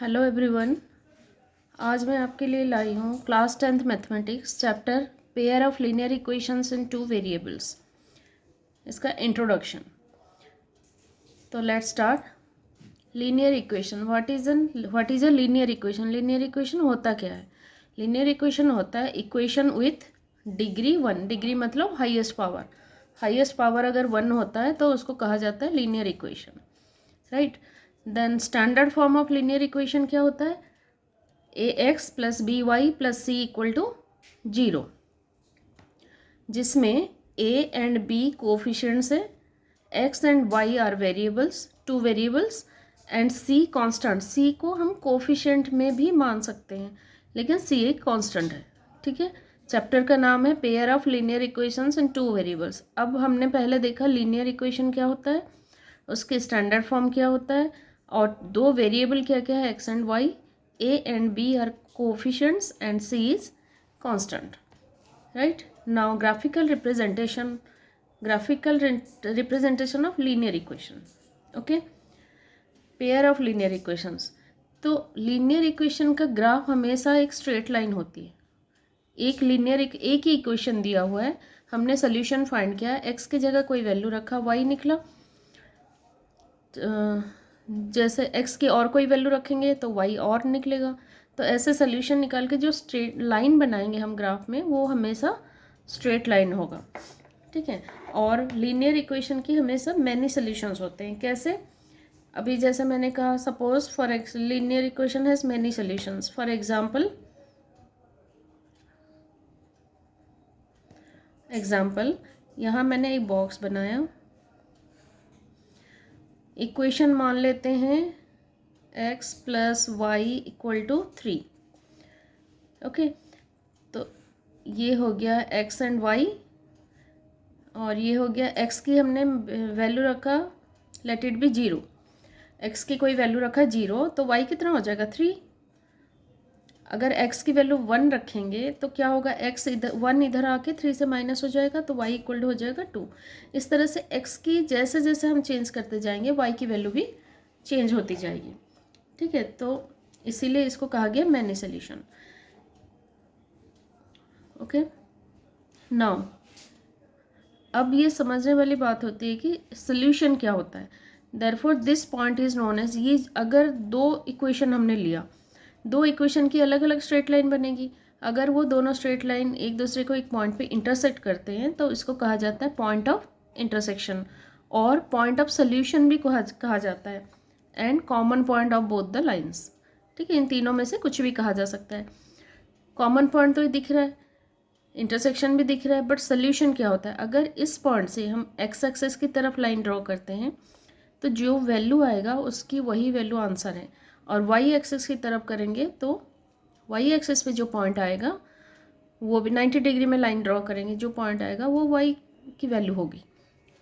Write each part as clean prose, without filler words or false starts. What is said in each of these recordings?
Hello everyone. आज मैं आपके लिए लाई हूँ class 10th mathematics chapter pair of linear equations in two variables, इसका इंट्रोडक्शन। तो let's start. Linear equation, what is a linear equation. Linear equation होता क्या है? लीनियर इक्वेशन होता है इक्वेशन विथ डिग्री 1। डिग्री मतलब हाईएस्ट पावर। हाईएस्ट पावर अगर 1 होता है तो उसको कहा जाता है linear equation, right. Then standard form of linear equation क्या होता है? ax plus B Y plus c equal to 0, जिसमें a एंड b कोफिशिएंट्स है, x and y are variables, two variables, and c constant. c को हम coefficient में भी मान सकते हैं, लेकिन c एक कांस्टेंट है, ठीक है। चैप्टर का नाम है pair of linear equations in two variables. अब हमने पहले देखा लीनियर इक्वेशन क्या होता है, उसके स्टैंडर्ड फॉर्म क्या होता है, और दो वेरिएबल क्या क्या है, x and y, a and b are coefficients and c is constant, right. Now graphical representation of linear equation, okay. Pair of linear equations. तो लीनियर इक्वेशन का ग्राफ हमेशा एक स्ट्रेट लाइन होती है। एक ही इक्वेशन दिया हुआ है, हमने सोल्यूशन फाइंड किया, एक्स की जगह कोई वैल्यू रखा, वाई निकला। जैसे x की और कोई वैल्यू रखेंगे तो y और निकलेगा। तो ऐसे सोल्यूशन निकाल के जो स्ट्रेट लाइन बनाएंगे हम ग्राफ में, वो हमेशा स्ट्रेट लाइन होगा, ठीक है। और लीनियर इक्वेशन की हमेशा मैनी सोल्यूशंस होते हैं। कैसे? अभी जैसे मैंने कहा, suppose for linear equation has many solutions. For example यहाँ मैंने एक बॉक्स बनाया, इक्वेशन मान लेते हैं x plus y equal to 3, okay. तो ये हो गया x एंड y, और ये हो गया x की हमने वैल्यू रखा, लेट इट बी 0। x की कोई वैल्यू रखा 0, तो y कितना हो जाएगा 3। अगर x की वैल्यू 1 रखेंगे तो क्या होगा, x इधर 1 इधर आके 3 से माइनस हो जाएगा, तो y इक्वल हो जाएगा 2। इस तरह से x की जैसे जैसे हम चेंज करते जाएंगे y की वैल्यू भी चेंज होती जाएगी, ठीक है। तो इसीलिए इसको कहा गया मैनी सोल्यूशन, ओके। नाउ अब ये समझने वाली बात होती है कि सोल्यूशन क्या होता है। Therefore this point is known as, ये अगर दो इक्वेशन हमने लिया, दो इक्वेशन की अलग अलग स्ट्रेट लाइन बनेगी। अगर वो दोनों स्ट्रेट लाइन एक दूसरे को एक पॉइंट पे इंटरसेक्ट करते हैं तो इसको कहा जाता है पॉइंट ऑफ इंटरसेक्शन, और पॉइंट ऑफ सोल्यूशन भी कहा जाता है, and common point of both the lines, ठीक है। इन तीनों में से कुछ भी कहा जा सकता है। कॉमन पॉइंट तो ये दिख रहा है, इंटरसेक्शन भी दिख रहा है, बट सोल्यूशन क्या होता है? अगर इस पॉइंट से हम एक्स एक्सेस की तरफ लाइन ड्रॉ करते हैं तो जो वैल्यू आएगा उसकी वही वैल्यू आंसर है, और वाई एक्सेस की तरफ करेंगे तो वाई एक्सेस पे जो पॉइंट आएगा वो भी 90 डिग्री में लाइन ड्रॉ करेंगे, जो पॉइंट आएगा वो वाई की वैल्यू होगी,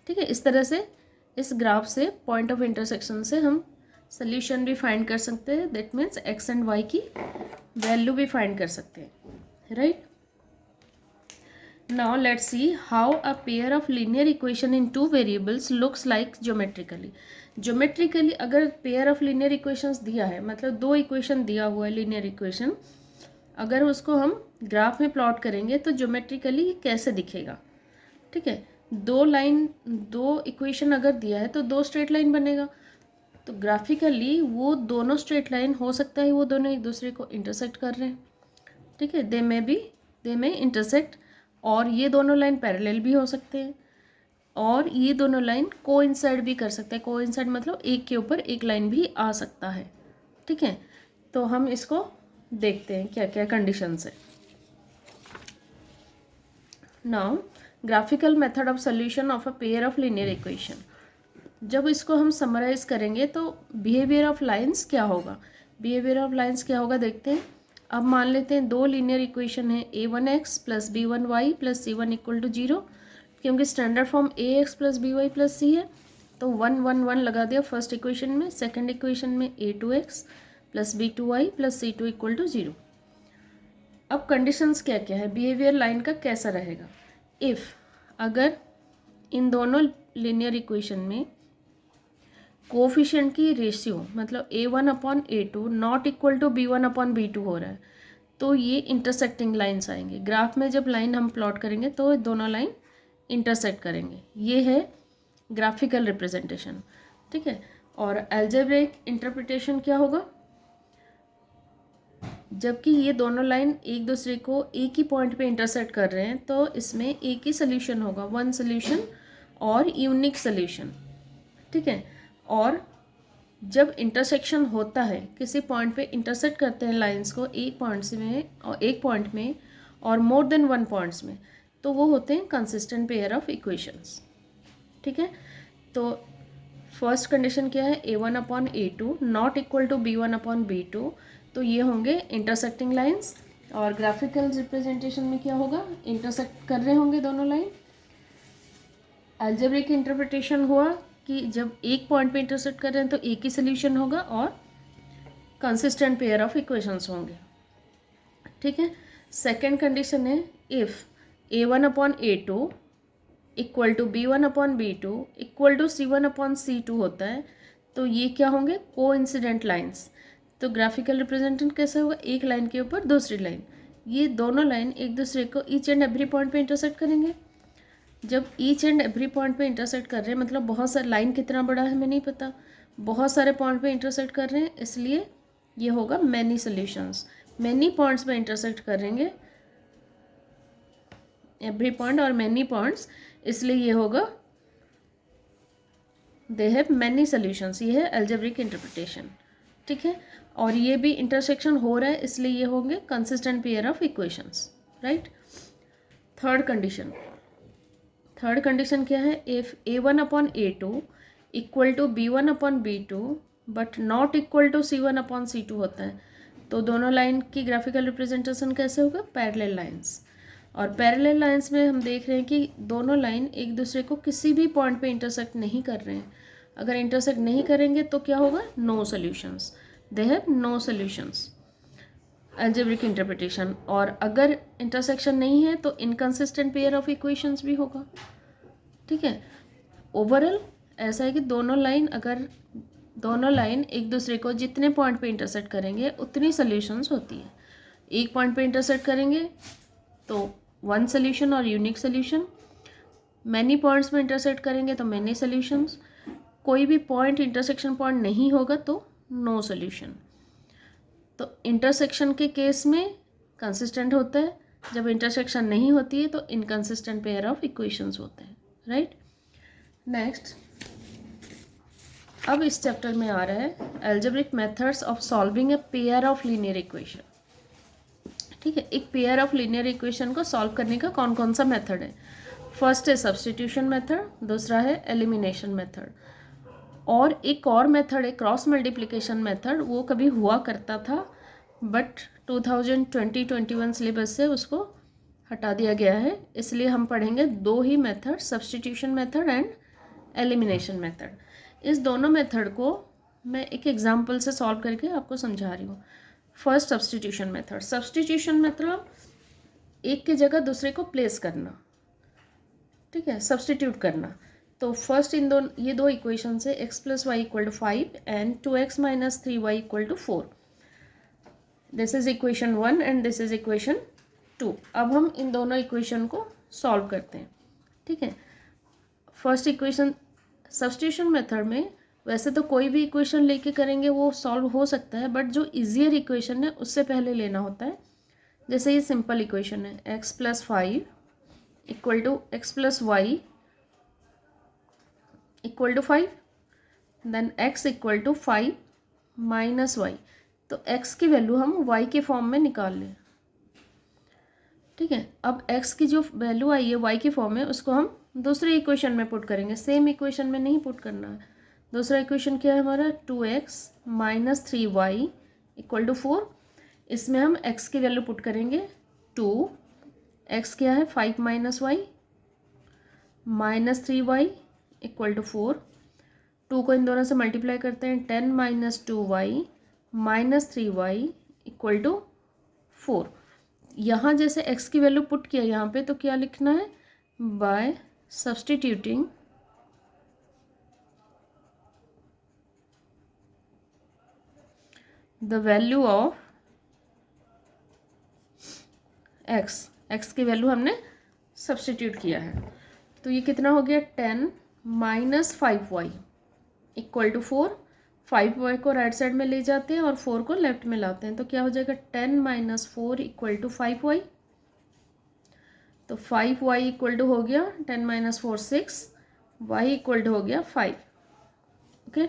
ठीक है। इस तरह से इस ग्राफ से पॉइंट ऑफ इंटरसेक्शन से हम सोल्यूशन भी फाइंड कर सकते हैं, that means x and y की वैल्यू भी फाइंड कर सकते हैं, right. Now let's see how a pair of linear equation in two variables looks like geometrically. Geometrically अगर pair of linear equations दिया है, मतलब दो इक्वेशन दिया हुआ है linear equation, अगर उसको हम ग्राफ में प्लॉट करेंगे तो ज्योमेट्रिकली कैसे दिखेगा, ठीक है। दो इक्वेशन अगर दिया है तो दो स्ट्रेट लाइन बनेगा, तो ग्राफिकली वो दोनों स्ट्रेट लाइन हो सकता है वो दोनों एक दूसरे को इंटरसेक्ट कर रहे हैं, ठीक है। दे में इंटरसेक्ट, और ये दोनों लाइन पैरेलल भी हो सकते हैं, और ये दोनों लाइन कोइंसाइड भी कर सकते हैं। कोइंसाइड मतलब एक के ऊपर एक लाइन भी आ सकता है, ठीक है। तो हम इसको देखते हैं क्या क्या कंडीशंस है। Now graphical method of solution of a pair of linear equation. जब इसको हम समराइज करेंगे तो बिहेवियर ऑफ लाइंस क्या होगा, देखते हैं। अब मान लेते हैं दो लीनियर इक्वेशन है, a1x plus b1y plus c1 equal to 0, क्योंकि standard form ax plus by plus c है, तो 1 1 1 लगा दिया फर्स्ट इक्वेशन में। सेकंड इक्वेशन में a2x plus b2y plus c2 equal to 0। अब कंडीशंस क्या क्या है, बिहेवियर लाइन का कैसा रहेगा। इफ़ अगर इन दोनों लीनियर इक्वेशन में कोफिशिएंट की रेशियो मतलब A1/A2 not equal to B1/B2 हो रहा है, तो ये इंटरसेक्टिंग लाइन्स आएंगे। ग्राफ में जब लाइन हम प्लॉट करेंगे तो दोनों लाइन इंटरसेक्ट करेंगे। ये है ग्राफिकल रिप्रेजेंटेशन, ठीक है। और अलजेब्रिक इंटरप्रिटेशन क्या होगा, जबकि ये दोनों लाइन एक दूसरे को एक ही पॉइंट पे इंटरसेक्ट कर रहे हैं तो इसमें एक ही सोल्यूशन होगा, वन सोल्यूशन और यूनिक सोल्यूशन, ठीक है। और जब इंटरसेक्शन होता है, किसी पॉइंट पे इंटरसेक्ट करते हैं लाइंस को एक पॉइंट में और मोर देन वन पॉइंट्स में, तो वो होते हैं कंसिस्टेंट पेयर ऑफ इक्वेशंस, ठीक है। तो फर्स्ट कंडीशन क्या है, A1/A2 not equal to B1/B2, तो ये होंगे इंटरसेक्टिंग लाइंस। और ग्राफिकल रिप्रेजेंटेशन में क्या होगा, इंटरसेक्ट कर रहे होंगे दोनों लाइन। अलजेब्रिक इंटरप्रिटेशन हुआ कि जब एक पॉइंट पे इंटरसेक्ट कर रहे हैं तो एक ही सोल्यूशन होगा और कंसिस्टेंट पेयर ऑफ इक्वेशंस होंगे, ठीक है। सेकेंड कंडीशन है, if A1/A2 equal to B1/B2 equal to C1/C2 होता है, तो ये क्या होंगे, कोइंसिडेंट लाइंस। तो ग्राफिकल रिप्रेजेंटेशन कैसे होगा, एक लाइन के ऊपर दूसरी लाइन, ये दोनों लाइन एक दूसरे को ईच एंड एवरी पॉइंट पे इंटरसेक्ट करेंगे। जब ईच एंड एवरी पॉइंट पे इंटरसेक्ट कर रहे हैं मतलब बहुत सारे, लाइन कितना बड़ा है हमें नहीं पता, बहुत सारे पॉइंट पे इंटरसेक्ट कर रहे हैं, इसलिए ये होगा मैनी सोल्यूशंस। मैनी पॉइंट्स पे इंटरसेक्ट करेंगे एवरी पॉइंट और मैनी पॉइंट्स, इसलिए ये होगा दे हैव मैनी सोल्यूशंस। ये है अलजेब्रिक इंटरप्रिटेशन, ठीक है। और ये भी इंटरसेक्शन हो रहा है इसलिए ये होंगे consistent pair of equations, right. Third condition क्या है, if A1/A2 equal to B1/B2 but not equal to C1/C2 होता है, तो दोनों लाइन की ग्राफिकल रिप्रेजेंटेशन कैसे होगा, पैरेलल लाइंस। और पैरेलल लाइंस में हम देख रहे हैं कि दोनों लाइन एक दूसरे को किसी भी पॉइंट पे इंटरसेक्ट नहीं कर रहे हैं। अगर इंटरसेक्ट नहीं करेंगे तो क्या होगा, no solutions, they have no solutions, algebraic interpretation. और अगर इंटरसेक्शन नहीं है तो इनकंसिस्टेंट पेयर ऑफ इक्वेशंस भी होगा, ठीक है। ओवरऑल ऐसा है कि दोनों लाइन एक दूसरे को जितने पॉइंट पे इंटरसेक्ट करेंगे उतनी सोल्यूशंस होती है। एक पॉइंट पे इंटरसेक्ट करेंगे तो वन सोल्यूशन और यूनिक सोल्यूशन, मैनी पॉइंट्स में इंटरसेक्ट करेंगे तो मैनी सोल्यूशंस, कोई भी पॉइंट इंटरसेक्शन पॉइंट नहीं होगा तो नो सोल्यूशन। तो इंटरसेक्शन के केस में कंसिस्टेंट होता है, जब इंटरसेक्शन नहीं होती है तो इनकंसिस्टेंट पेयर ऑफ इक्वेशंस होते हैं, राइट। नेक्स्ट, अब इस चैप्टर में आ रहा है algebraic methods of solving a pair of linear equation, ठीक है। एक पेयर ऑफ लीनियर इक्वेशन को सॉल्व करने का कौन कौन सा मेथड है। फर्स्ट है सब्स्टिट्यूशन मेथड, दूसरा है एलिमिनेशन मेथड, और एक और मेथड है क्रॉस मल्टीप्लिकेशन मेथड। वो कभी हुआ करता था बट 2020-21 सिलेबस से उसको हटा दिया गया है, इसलिए हम पढ़ेंगे दो ही method, substitution method and elimination method. इस दोनों मेथड को मैं एक एग्जांपल से सॉल्व करके आपको समझा रही हूँ। फर्स्ट सब्स्टिट्यूशन मेथड, सब्स्टिट्यूशन मतलब एक की जगह दूसरे को प्लेस करना, ठीक है, सब्स्टिट्यूट करना। तो फर्स्ट ये दो इक्वेशन से x + y = 5 and 2x - 3y = 4, this is equation 1 and this is equation 2। अब हम इन दोनों इक्वेशन को सॉल्व करते हैं, ठीक है। फर्स्ट इक्वेशन सब्स्टिट्यूशन मेथड में वैसे तो कोई भी इक्वेशन लेके करेंगे वो सॉल्व हो सकता है, बट जो इजियर इक्वेशन है उससे पहले लेना होता है। जैसे ये सिंपल इक्वेशन है x + 5 = x + y = 5, then x = 5 - y, तो x की वैल्यू हम y के फॉर्म में निकाल लें, ठीक है। अब x की जो वैल्यू आई है y के फॉर्म में उसको हम दूसरे इक्वेशन में पुट करेंगे, सेम इक्वेशन में नहीं पुट करना है। दूसरा इक्वेशन क्या है हमारा, 2x - 3y = 4, इसमें हम x की वैल्यू पुट करेंगे 2, x क्या है 5 - y - 3y = 4, 2 को इन दोनों से मल्टीप्लाई करते हैं, 10 - 2y - 3y = 4। यहाँ जैसे x की वैल्यू पुट किया यहाँ पे, तो क्या लिखना है, bye substituting the value of x की वैल्यू हमने सब्स्टिट्यूट किया है। तो ये कितना हो गया 10 minus 5y equal to 4। 5y को राइट साइड में ले जाते हैं और 4 को लेफ्ट में लाते हैं, तो क्या हो जाएगा 10 माइनस 4 इक्वल टू 5y। तो 5y इक्वल टू हो गया 10 माइनस 4 6, y इक्वल टू हो गया 5। ओके,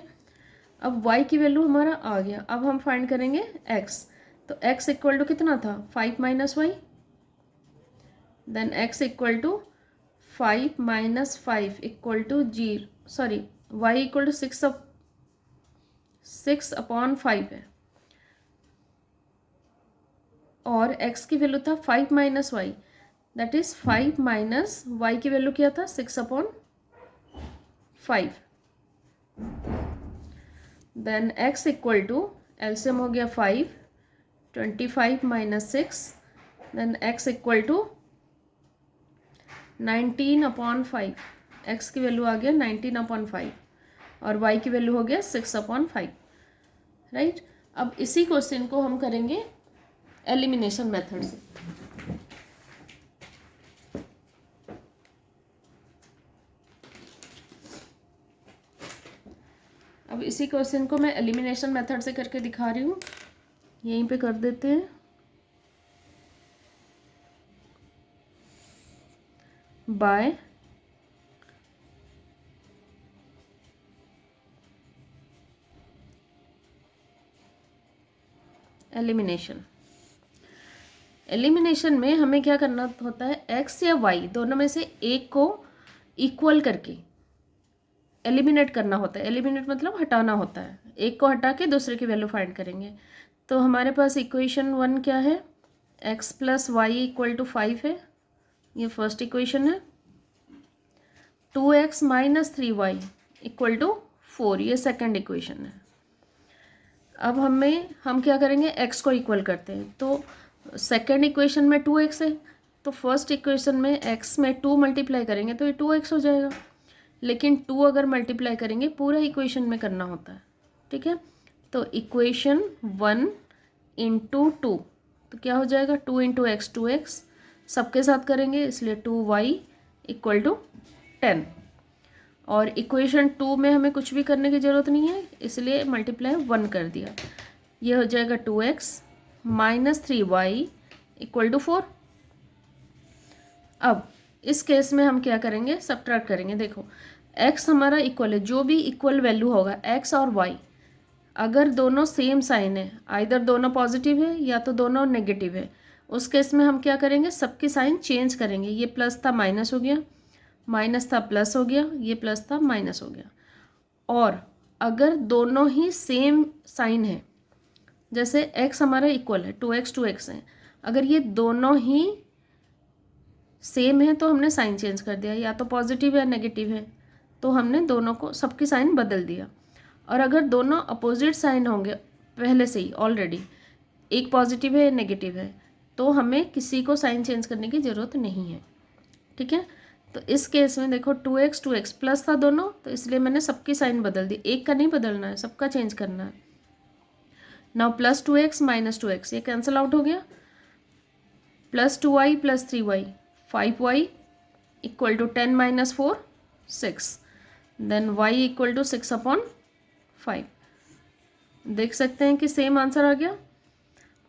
अब y की वैल्यू हमारा आ गया। अब हम फाइंड करेंगे x। तो x इक्वल टू कितना था 5 minus y, then x equal to 5 minus 5 equal to 0 sorry y equal to 6 upon 5 है, और x की वैल्यू था 5 minus y, that is 5 minus y की वैल्यू क्या था 6 upon 5। Then x equal to LCM हो गया 5, 25 minus 6, then x equal to 19 upon 5। x की वैल्यू आ गया 19 अपॉन 5 और y की वैल्यू हो गया 6 अपॉन 5, राइट। अब इसी क्वेश्चन को हम करेंगे एलिमिनेशन मेथड से। अब इसी क्वेश्चन को मैं एलिमिनेशन मेथड से करके दिखा रही हूँ, यहीं पे कर देते हैं। By elimination. एलिमिनेशन में हमें क्या करना होता है, x या y दोनों में से एक को इक्वल करके एलिमिनेट करना होता है। एलिमिनेट मतलब हटाना होता है, एक को हटा के दूसरे की वैल्यू फाइंड करेंगे। तो हमारे पास इक्वेशन 1 क्या है, x plus y equal to 5 है, ये फर्स्ट इक्वेशन है। 2x minus 3y equal to 4, ये सेकेंड इक्वेशन है। अब हम क्या करेंगे, x को इक्वल करते हैं। तो सेकेंड इक्वेशन में 2x है, तो फर्स्ट इक्वेशन में x में 2 मल्टीप्लाई करेंगे तो ये 2x हो जाएगा। लेकिन 2 अगर मल्टीप्लाई करेंगे पूरा इक्वेशन में करना होता है, ठीक है। तो इक्वेशन 1 इंटू 2, तो क्या हो जाएगा 2 इंटू एक्स 2x, सबके साथ करेंगे इसलिए 2y इक्वल टू 10। और इक्वेशन 2 में हमें कुछ भी करने की ज़रूरत नहीं है, इसलिए मल्टीप्लाई 1 कर दिया। ये हो जाएगा 2x minus 3y equal to 4। अब इस केस में हम क्या करेंगे, सब्ट्रैक्ट करेंगे। देखो x हमारा इक्वल है, जो भी इक्वल वैल्यू होगा x और y, अगर दोनों सेम साइन है, आइदर दोनों पॉजिटिव है या तो दोनों नेगेटिव है, उस केस में हम क्या करेंगे, सबकी साइन चेंज करेंगे। ये प्लस था माइनस हो गया, माइनस था प्लस हो गया, ये प्लस था माइनस हो गया। और अगर दोनों ही सेम साइन है, जैसे x हमारा इक्वल है 2x 2x है, अगर ये दोनों ही सेम है तो हमने साइन चेंज कर दिया, या तो पॉजिटिव या नेगेटिव है तो हमने दोनों को सबकी साइन बदल दिया। और अगर दोनों अपोजिट साइन होंगे पहले से ही ऑलरेडी, एक पॉजिटिव है नेगेटिव है, तो हमें किसी को साइन चेंज करने की ज़रूरत नहीं है, ठीक है। तो इस केस में देखो 2x 2x प्लस था दोनों, तो इसलिए मैंने सबकी साइन बदल दी, एक का नहीं बदलना है, सबका चेंज करना है। Now plus 2x minus 2x ये कैंसिल आउट हो गया, plus 2y plus 3y 5y equal to 10 minus 4 6, then y equal to 6 upon 5। देख सकते हैं कि सेम आंसर आ गया।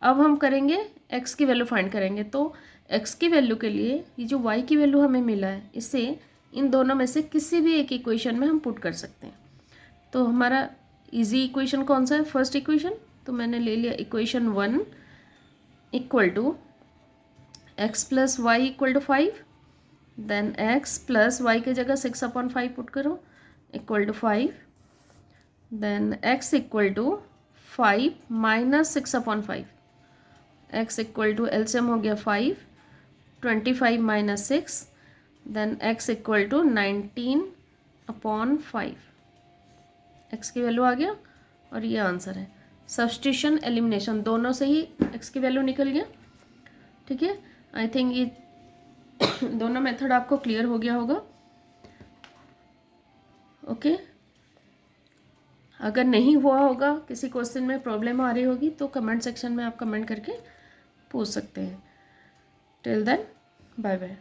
अब हम करेंगे x की वैल्यू फाइंड करेंगे। तो x की वैल्यू के लिए ये जो y की वैल्यू हमें मिला है, इसे इन दोनों में से किसी भी एक इक्वेशन में हम पुट कर सकते हैं। तो हमारा इजी इक्वेशन कौन सा है, फर्स्ट इक्वेशन, तो मैंने ले लिया equation 1 equal to x plus y equal to 5, then x plus y की जगह 6 अपॉन 5 पुट करो equal to 5, then x equal to 5 minus 6 upon 5, x equal to LCM हो गया 5, 25 minus 6, then x equal to 19 upon 5। x की value आ गया और ये आंसर है। सब्स्टिट्यूशन एलिमिनेशन दोनों से ही x की वैल्यू निकल गया, ठीक है। आई थिंक ये दोनों मेथड आपको क्लियर हो गया होगा, ओके। अगर नहीं हुआ होगा, किसी क्वेश्चन में प्रॉब्लम आ रही होगी तो कमेंट सेक्शन में आप कमेंट करके पूछ सकते हैं। Till then bye bye.